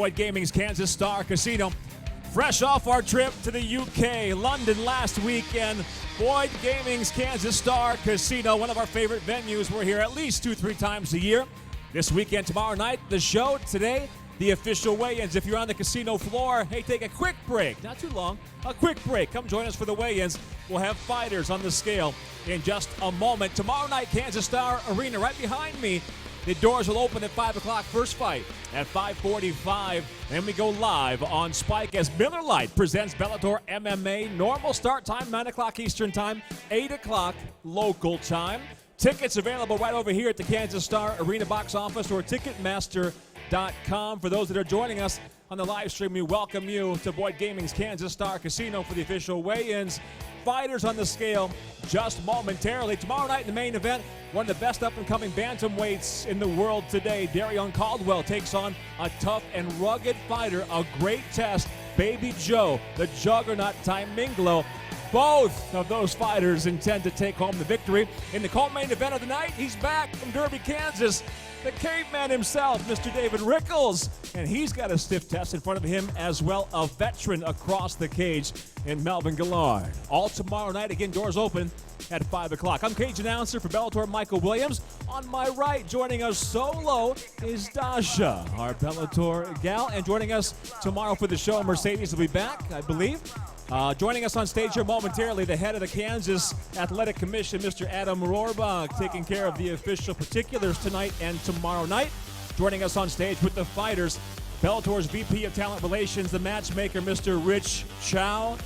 Boyd Gaming's Kansas Star Casino. Fresh off our trip to the UK, London last weekend, Boyd Gaming's Kansas Star Casino, one of our favorite venues. We're here at least 2-3 times a year. This weekend, tomorrow night, the show. Today, the official weigh-ins. If you're on the casino floor, hey, take a quick break. Not too long, a quick break. Come join us for the weigh-ins. We'll have fighters on the scale in just a moment. Tomorrow night, Kansas Star Arena, right behind me. The doors will open at 5 o'clock. First fight at 5:45. Then we go live on Spike as Miller Lite presents Bellator MMA. Normal start time, 9 o'clock Eastern time, 8 o'clock local time. Tickets available right over here at the Kansas Star Arena box office or Ticketmaster.com. For those that are joining us on the live stream, we welcome you to Boyd Gaming's Kansas Star Casino for the official weigh-ins. Fighters on the scale just momentarily. Tomorrow night in the main event, one of the best up-and-coming bantamweights in the world today, Darrion Caldwell takes on a tough and rugged fighter, a great test, Baby Joe, the juggernaut Taimanglo. Both of those fighters intend to take home the victory. In the co-main event of the night, he's back from Derby, Kansas. The caveman himself, Mr. Dave Rickels, and he's got a stiff test in front of him as well, a veteran across the cage in Melvin Guillard. All tomorrow night, again, doors open at 5 o'clock. I'm cage announcer for Bellator, Michael Williams. On my right, joining us solo is Dasha, our Bellator gal, and joining us tomorrow for the show, Mercedes will be back, I believe. Joining us on stage here momentarily, the head of the Kansas Athletic Commission, Mr. Adam Rohrbach, taking care of the official particulars tonight and tomorrow night. Joining us on stage with the fighters, Bellator's VP of Talent Relations, the matchmaker, Mr. Rich Chow.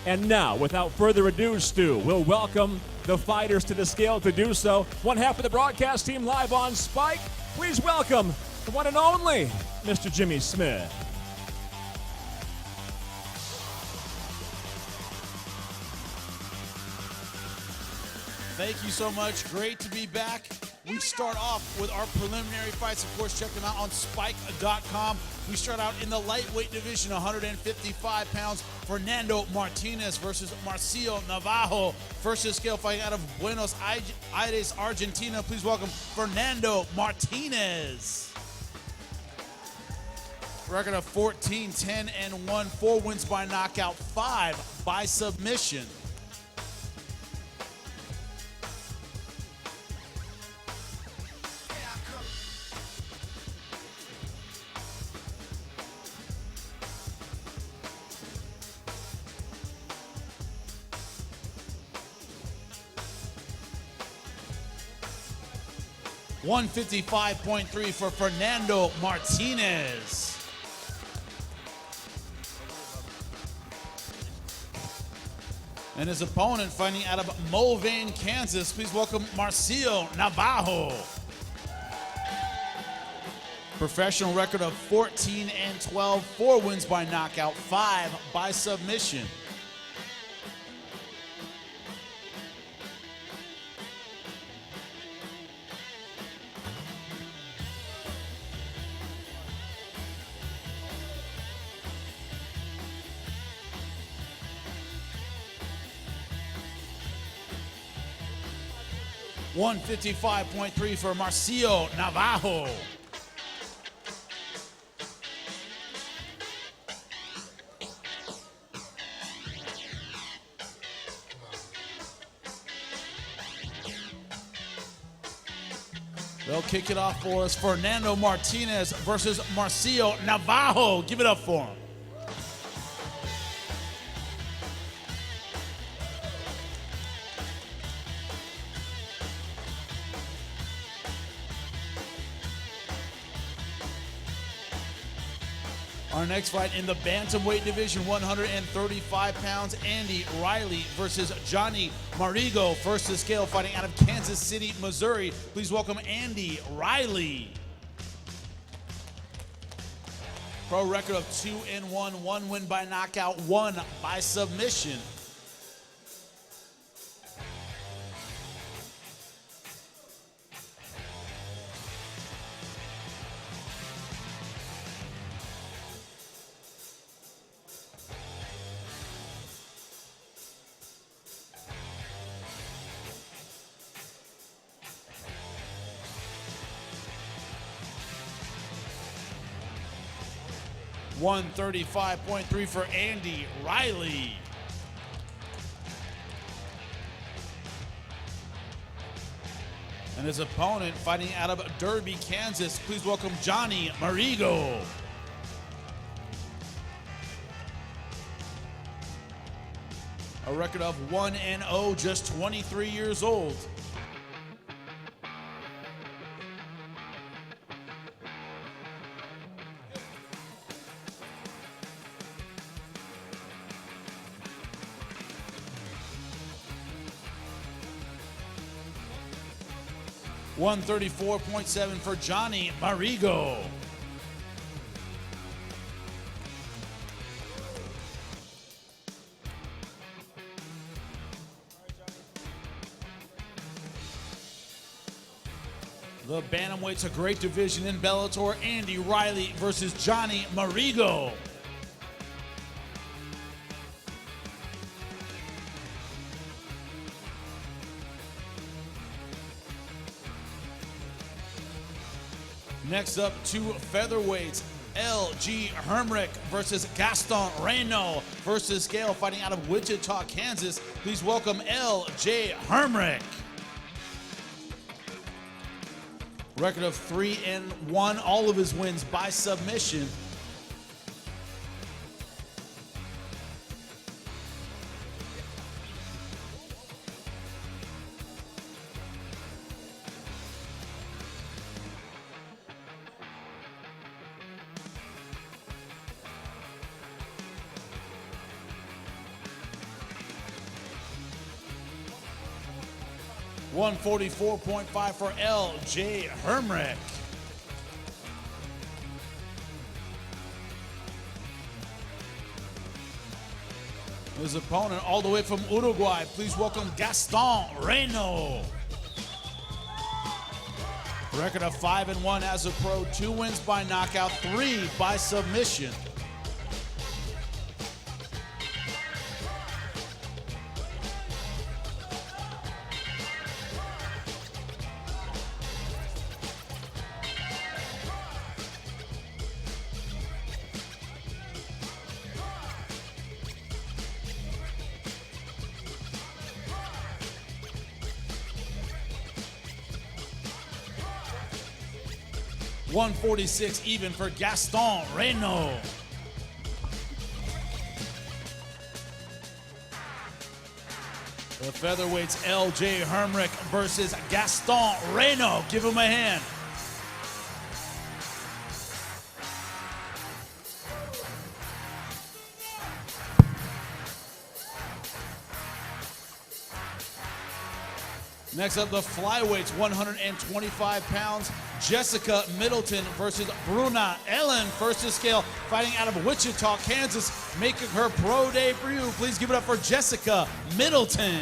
And now, without further ado, Stu, we'll welcome the fighters to the scale to do so. One half of the broadcast team live on Spike. Please welcome the one and only Mr. Jimmy Smith. Thank you so much. Great to be back. We start off with our preliminary fights. Of course, check them out on spike.com. We start out in the lightweight division, 155 pounds. Fernando Martinez versus Marcio Navajo. First to the scale fighting out of Buenos Aires, Argentina. Please welcome Fernando Martinez. Record of 14-10-1, 4 wins by knockout, 5 by submission. $155.3 for Fernando Martinez. And his opponent fighting out of Mulvane, Kansas. Please welcome Marcio Navajo. Professional record of 14-12, 4 wins by knockout, 5 by submission. $155.3 for Marcio Navajo. They'll kick it off for us. Fernando Martinez versus Marcio Navajo. Give it up for him. Our next fight in the bantamweight division, 135 pounds, Andy Riley versus Johnny Marigo. First to the scale fighting out of Kansas City, Missouri. Please welcome Andy Riley. Pro record of 2-1, 1 win by knockout, 1 by submission. 135.3 for Andy Riley. And his opponent fighting out of Derby, Kansas. Please welcome Johnny Marigo. A record of 1-0, just 23 years old. $134.7 for Johnny Marigo. The Bantamweight's a great division in Bellator. Andy Riley versus Johnny Marigo. Next up, two featherweights. L.G. Hermrich versus Gaston Reno versus Scale, fighting out of Wichita, Kansas. Please welcome L.J. Hermrich. Record of 3-1, all of his wins by submission. $144.5 for L.J. Hermrich. His opponent all the way from Uruguay. Please welcome Gaston Reno. Record of 5-1 as a pro, 2 wins by knockout, 3 by submission. $146 even for Gaston Reno. The featherweights L.J. Hermrich versus Gaston Reno. Give him a hand. Next up, the flyweights, 125 pounds. Jessica Middleton versus Bruna Ellen, first to scale, fighting out of Wichita, Kansas, making her pro debut. Please give it up for Jessica Middleton.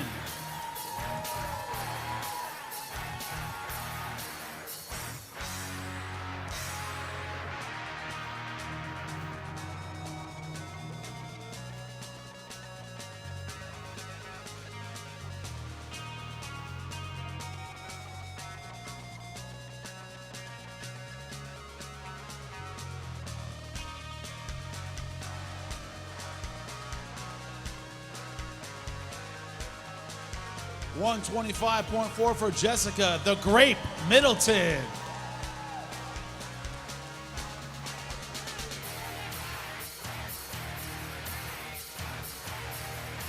$125.4 for Jessica the Grape Middleton.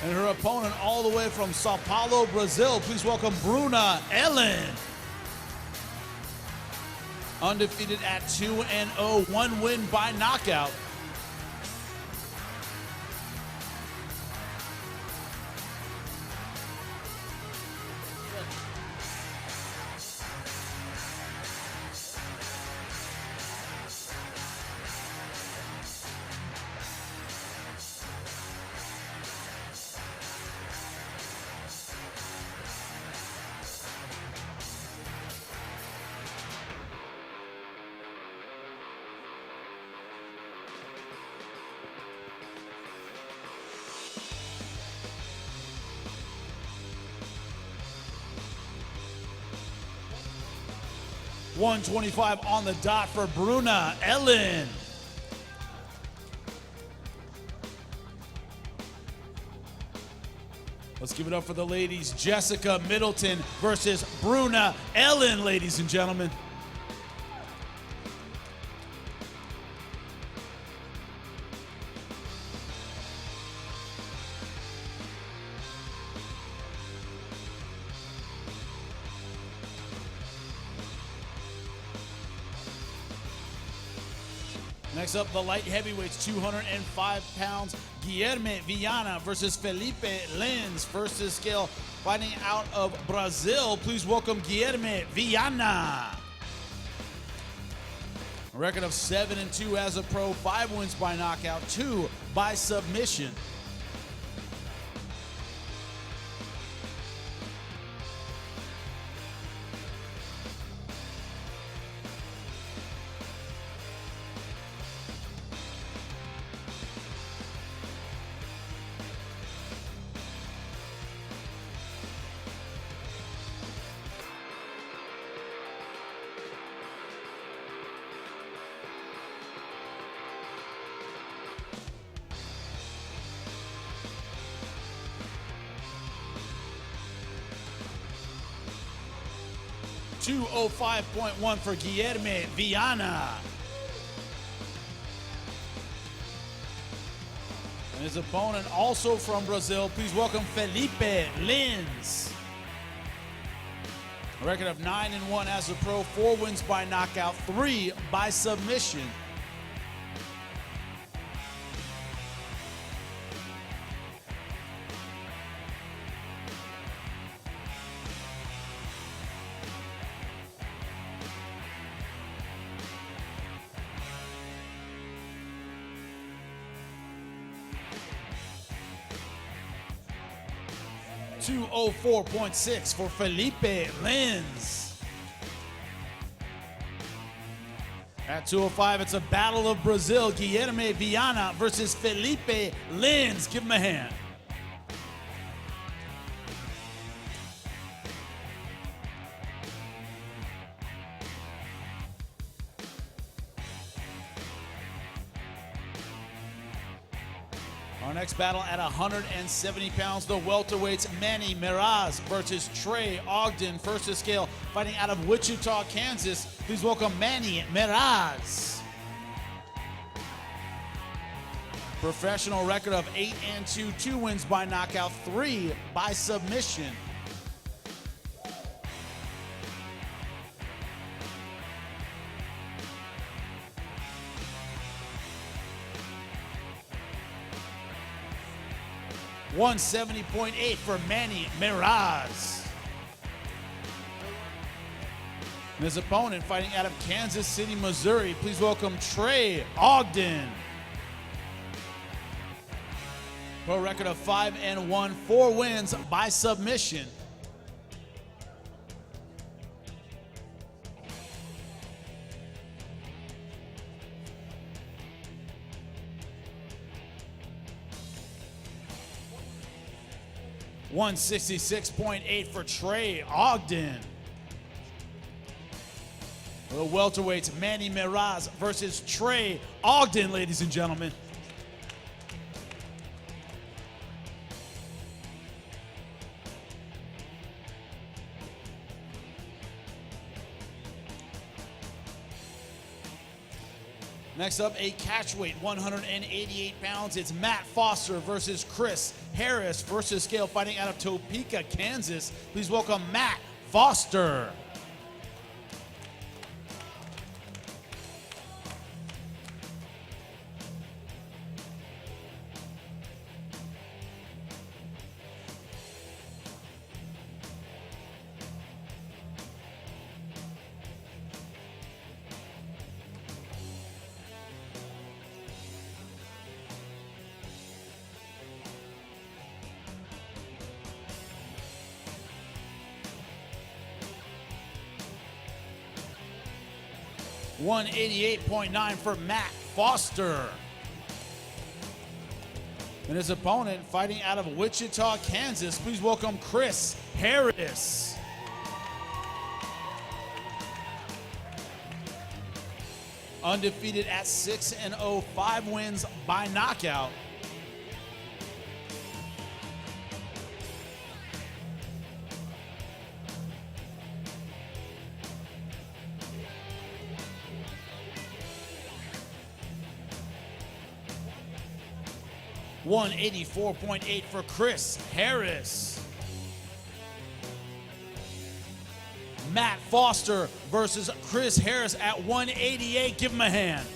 And her opponent all the way from Sao Paulo, Brazil. Please welcome Bruna Ellen. Undefeated at 2-0, 1 win by knockout. $125 on the dot for Bruna Ellen. Let's give it up for the ladies. Jessica Middleton versus Bruna Ellen, ladies and gentlemen. Next up, the light heavyweights, 205 pounds. Guilherme Viana versus Felipe Lins. First to the scale, fighting out of Brazil. Please welcome Guilherme Viana. A record of 7-2 as a pro, 5 wins by knockout, 2 by submission. $205.1 for Guilherme Viana. And his opponent, also from Brazil, please welcome Felipe Lins. A record of 9-1 as a pro, 4 wins by knockout, 3 by submission. $204.6 for Felipe Lins. At 205, it's a battle of Brazil. Guilherme Viana versus Felipe Lins. Give him a hand. Our next battle at 170 pounds, the welterweights, Manny Miraz versus Trey Ogden. First to scale, fighting out of Wichita, Kansas. Please welcome Manny Miraz. Professional record of 8-2, 2 wins by knockout, 3 by submission. $170.8 for Manny Miraz. And his opponent, fighting out of Kansas City, Missouri. Please welcome Trey Ogden. Pro record of 5-1, 4 wins by submission. $166.8 for Trey Ogden. The welterweights, Manny Miraz versus Trey Ogden, ladies and gentlemen. Next up, a catchweight, 188 pounds. It's Matt Foster versus Chris Harris. First to scale, fighting out of Topeka, Kansas. Please welcome Matt Foster. $188.9 for Matt Foster. And his opponent, fighting out of Wichita, Kansas, please welcome Chris Harris. Undefeated at 6-0, 5 wins by knockout. 184.8 for Chris Harris. Matt Foster versus Chris Harris at 188. Give him a hand.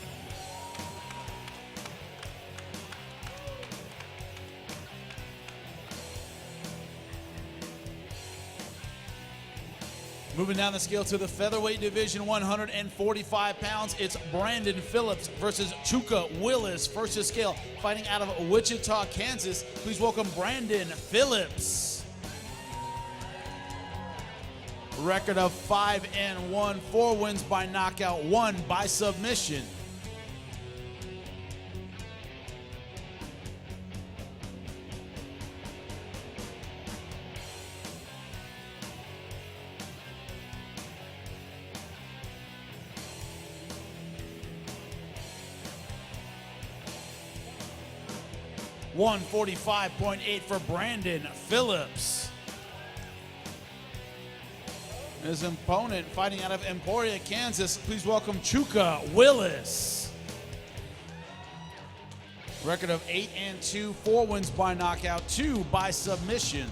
Moving down the scale to the featherweight division, 145 pounds, it's Brandon Phillips versus Touka Willis. First to scale, fighting out of Wichita, Kansas. Please welcome Brandon Phillips. Record of 5-1, 4 wins by knockout, 1 by submission. $145.8 for Brandon Phillips. His opponent fighting out of Emporia, Kansas. Please welcome Touka Willis. Record of 8-2, 4 wins by knockout, 2 by submission.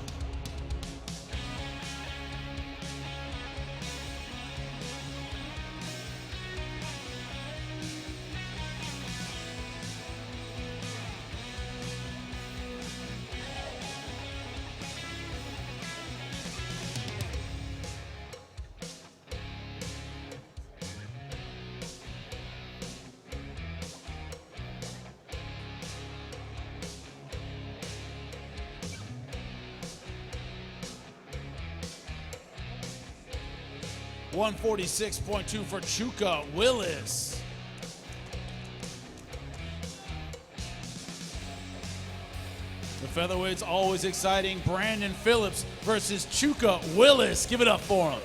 $146.2 for Touka Willis. The featherweight's always exciting. Brandon Phillips versus Touka Willis. Give it up for him.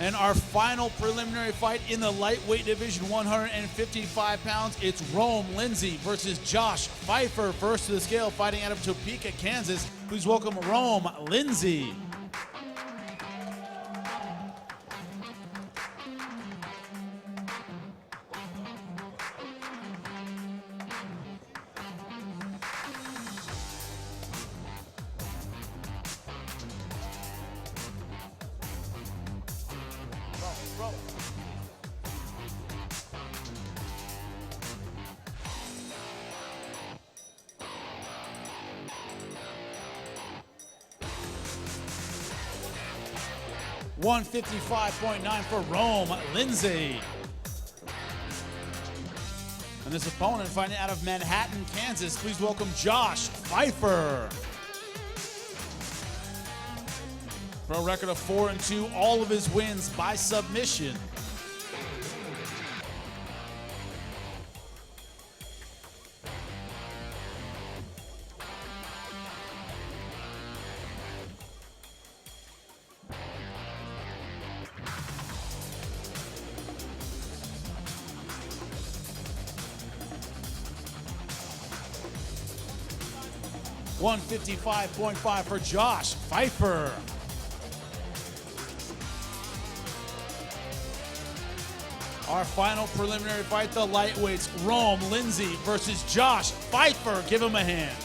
And our final preliminary fight in the lightweight division, 155 pounds, it's Rome Lindsay versus Josh Bifur. First to the scale, fighting out of Topeka, Kansas. Please welcome Rome Lindsay. $155.9 for Rome Lindsay. And his opponent fighting out of Manhattan, Kansas. Please welcome Josh Bifur. Pro record of 4-2, all of his wins by submission. $155.5 for Josh Bifur. Our final preliminary fight, the lightweights, Rome Lindsay versus Josh Bifur. Give him a hand.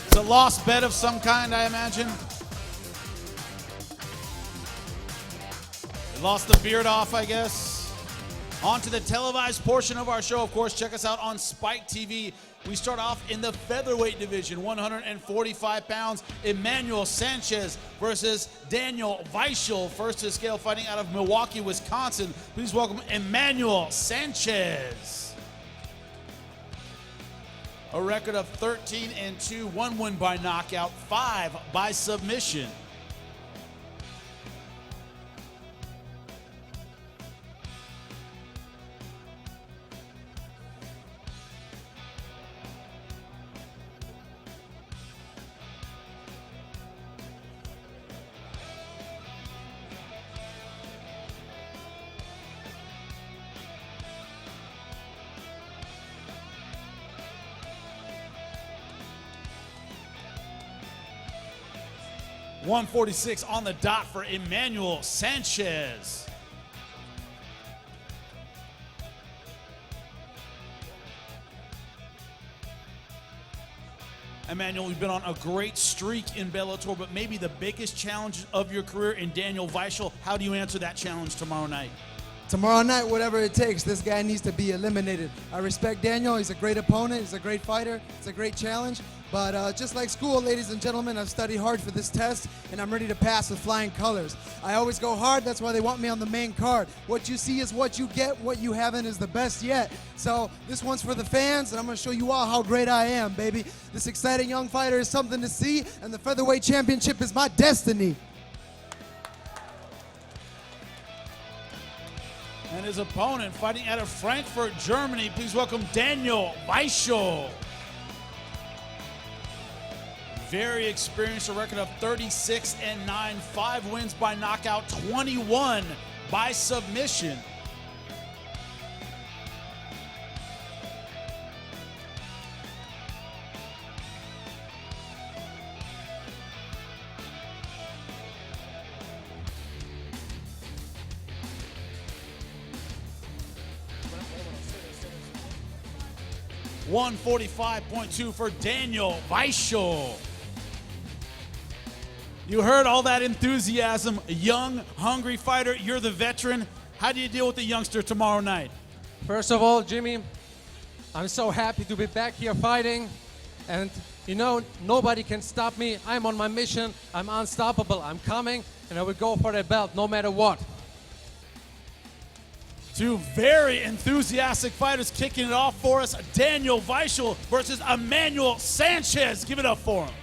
It's a lost bet of some kind, I imagine. They lost the beard off, I guess. On to the televised portion of our show. Of course, check us out on Spike TV. We start off in the featherweight division, 145 pounds. Emanuel Sanchez versus Daniel Weichel. First to scale, fighting out of Milwaukee, Wisconsin. Please welcome Emanuel Sanchez. A record of 13-2, 1 win by knockout, 5 by submission. 146 on the dot for Emanuel Sanchez. Emanuel, you've been on a great streak in Bellator, but maybe the biggest challenge of your career in Daniel Weichel. How do you answer that challenge tomorrow night? Tomorrow night, whatever it takes, this guy needs to be eliminated. I respect Daniel. He's a great opponent. He's a great fighter. It's a great challenge. But just like school, ladies and gentlemen, I've studied hard for this test, and I'm ready to pass with flying colors. I always go hard. That's why they want me on the main card. What you see is what you get. What you haven't is the best yet. So this one's for the fans, and I'm going to show you all how great I am, baby. This exciting young fighter is something to see, and the featherweight championship is my destiny. And his opponent fighting out of Frankfurt, Germany. Please welcome Daniel Weichel. Very experienced, a record of 36-9, 5 wins by knockout, 21 by submission. $145.2 for Daniel Weichel. You heard all that enthusiasm. A young, hungry fighter. You're the veteran. How do you deal with the youngster tomorrow night? First of all, Jimmy, I'm so happy to be back here fighting. And, you know, nobody can stop me. I'm on my mission. I'm unstoppable. I'm coming, and I will go for the belt no matter what. Two very enthusiastic fighters kicking it off for us. Daniel Weichel versus Emanuel Sanchez. Give it up for him.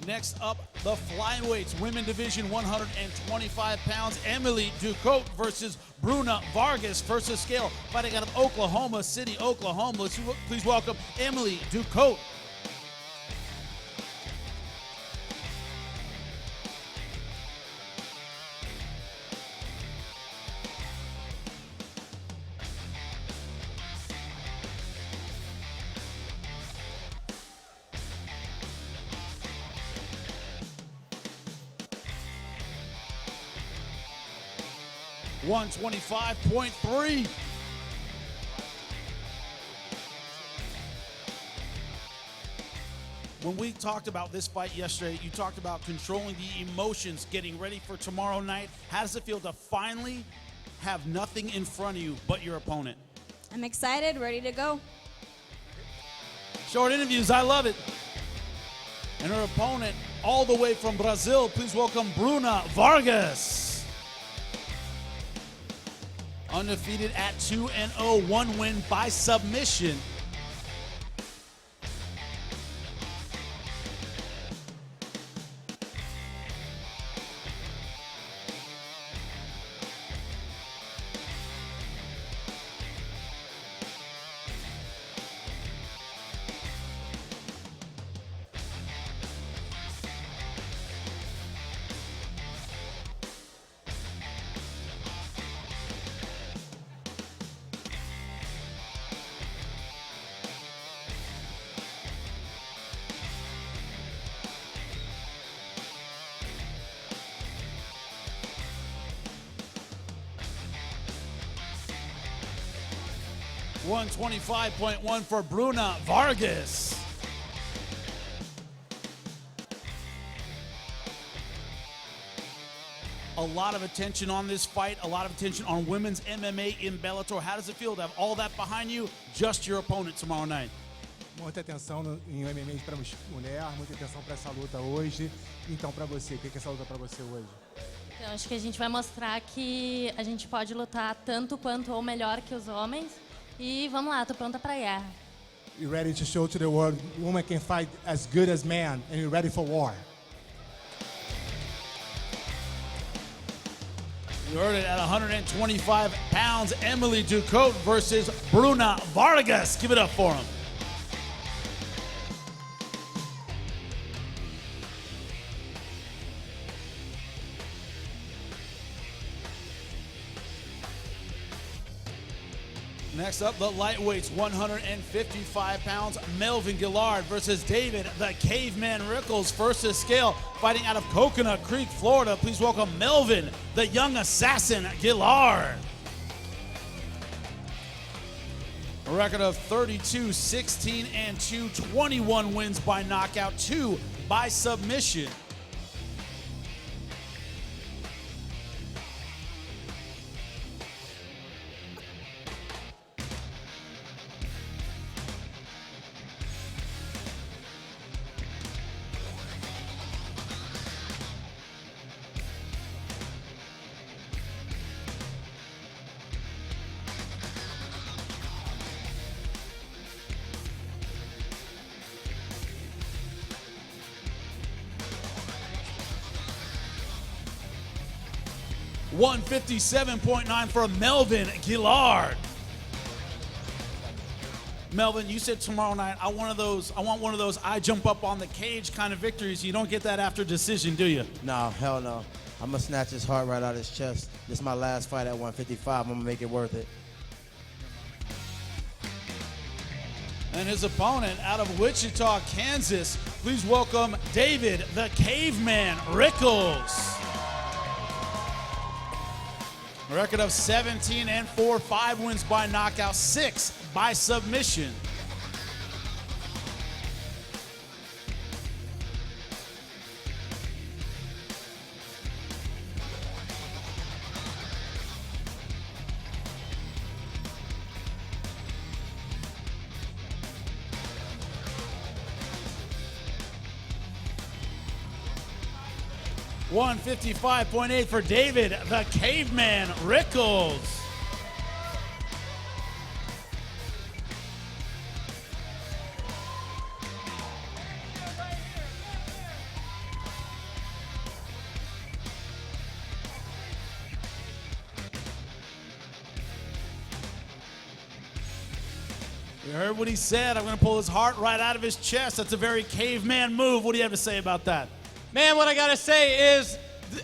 Next up, the flyweights, women division, 125 pounds. Emily Ducote versus Bruna Vargas, first to scale, fighting out of Oklahoma City, Oklahoma. Let's please welcome Emily Ducote. $125.3. When we talked about this fight yesterday, you talked about controlling the emotions, getting ready for tomorrow night. How does it feel to finally have nothing in front of you but your opponent? I'm excited, ready to go. Short interviews, I love it. And her opponent, all the way from Brazil, please welcome Bruna Vargas. Undefeated at 2-0, 1 win by submission. $125.1 for Bruna Vargas. A lot of attention on this fight, a lot of attention on women's MMA in Bellator. How does it feel to have all that behind you, just your opponent tomorrow night? Muita atenção em MMA para mulher, muita atenção para essa luta hoje. Então, para você, o que é essa luta para você hoje? Então, acho que a gente vai mostrar que a gente pode lutar tanto quanto ou melhor que os homens. E vamos lá, tô pronta para a guerra. You're ready to show to the world women can fight as good as men, and you're ready for war. You heard it at 125 pounds. Emily Ducote versus Bruna Vargas. Give it up for him. Next up, the lightweights, 155 pounds, Melvin Guillard versus David the Caveman Rickels. First to scale, fighting out of Coconut Creek, Florida. Please welcome Melvin, the young assassin, Guillard. A record of 32, 16, and 2, 21 wins by knockout, 2 by submission. $157.9 for Melvin Guillard. Melvin, you said tomorrow night, I want one of those I jump up on the cage kind of victories. You don't get that after decision, do you? No, hell no. I'm gonna snatch his heart right out of his chest. This is my last fight at 155. I'm gonna make it worth it. And his opponent out of Wichita, Kansas, please welcome David the Caveman Rickels. A record of 17 and 4, 5 wins by knockout, 6 by submission. $155.8 for David the Caveman Rickels. You heard what he said. I'm going to pull his heart right out of his chest. That's a very caveman move. What do you have to say about that? Man, what I gotta say is,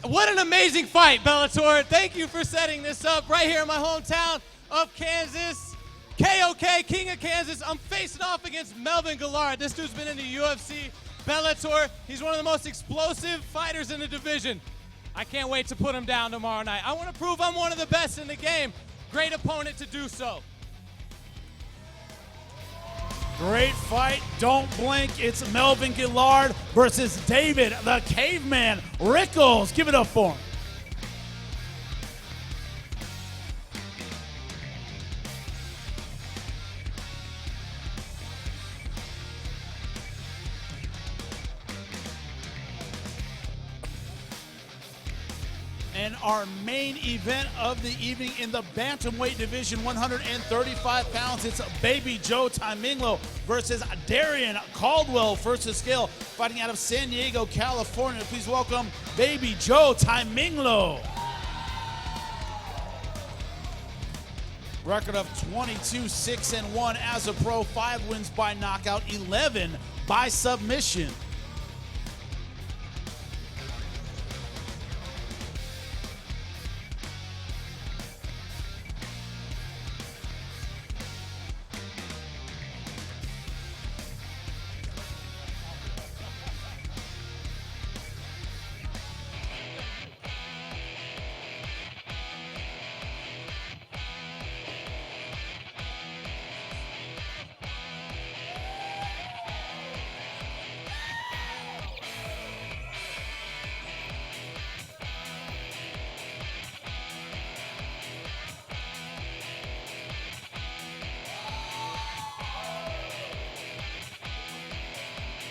what an amazing fight, Bellator. Thank you for setting this up right here in my hometown of Kansas. KOK, King of Kansas. I'm facing off against Melvin Guillard. This dude's been in the UFC, Bellator. He's one of the most explosive fighters in the division. I can't wait to put him down tomorrow night. I want to prove I'm one of the best in the game. Great opponent to do so. Great fight. Don't blink. It's Melvin Guillard versus David the Caveman Rickels. Give it up for him. And our main event of the evening in the Bantamweight division, 135 pounds, it's baby Joe Taimanglo versus Darrion Caldwell, first to scale, fighting out of San Diego, California. Please welcome baby Joe Taimanglo. Record of 22, 6, and 1 as a pro, 5 wins by knockout, 11 by submission.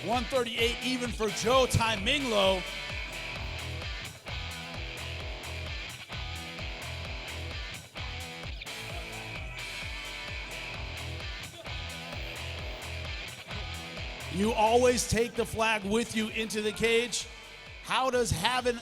$138 even for Joe Taimanglo. You always take the flag with you into the cage. How does having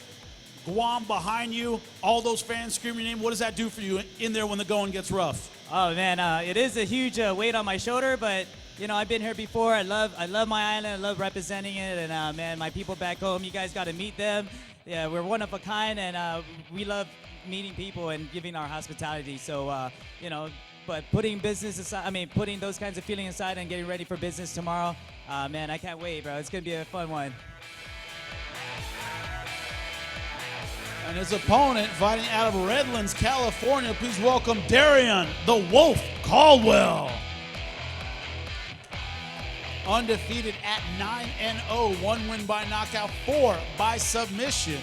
Guam behind you, all those fans screaming your name, what does that do for you in there when the going gets rough? Oh man, it is a huge weight on my shoulder, but you know, I've been here before. I love my island. I love representing it, and man, my people back home, you guys got to meet them. Yeah, we're one of a kind, and we love meeting people and giving our hospitality. So, you know, but putting business aside, putting those kinds of feelings aside and getting ready for business tomorrow, man, I can't wait, bro. It's gonna be a fun one. And his opponent, fighting out of Redlands, California, please welcome Darrion the Wolf Caldwell. Undefeated at 9-0, 1 win by knockout, 4 by submission.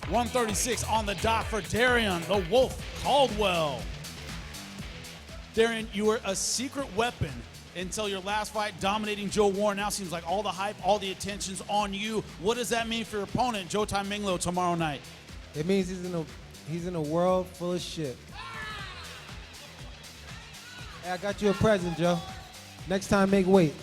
.136 on the dot for Darrion the Wolf Caldwell. Darrion, you were a secret weapon until your last fight, dominating Joe Warren. Now seems like all the hype, all the attention's on you. What does that mean for your opponent, Joe Taimanglo, tomorrow night? It means he's in a world full of shit. Hey, I got you a present, Joe. Next time, make weight.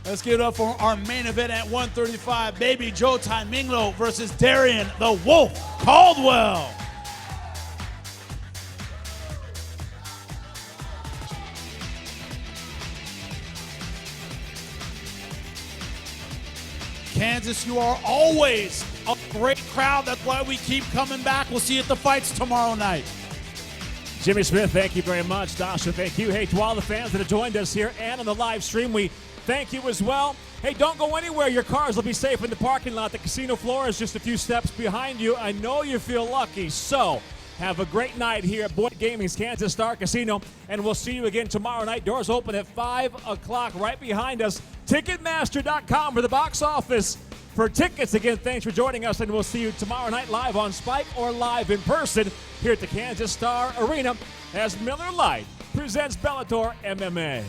Let's give it up for our main event at 135, baby Joe Taimanglo versus Darrion the Wolf Caldwell. Kansas, you are always a great crowd. That's why we keep coming back. We'll see you at the fights tomorrow night. Jimmy Smith, thank you very much. Dasha, thank you. Hey, to all the fans that have joined us here and on the live stream, we thank you as well. Hey, don't go anywhere. Your cars will be safe in the parking lot. The casino floor is just a few steps behind you. I know you feel lucky. So have a great night here at Boyd Gaming's Kansas Star Casino, and we'll see you again tomorrow night. Doors open at 5 o'clock right behind us. Ticketmaster.com for the box office for tickets. Again, thanks for joining us, and we'll see you tomorrow night live on Spike or live in person here at the Kansas Star Arena as Miller Lite presents Bellator MMA.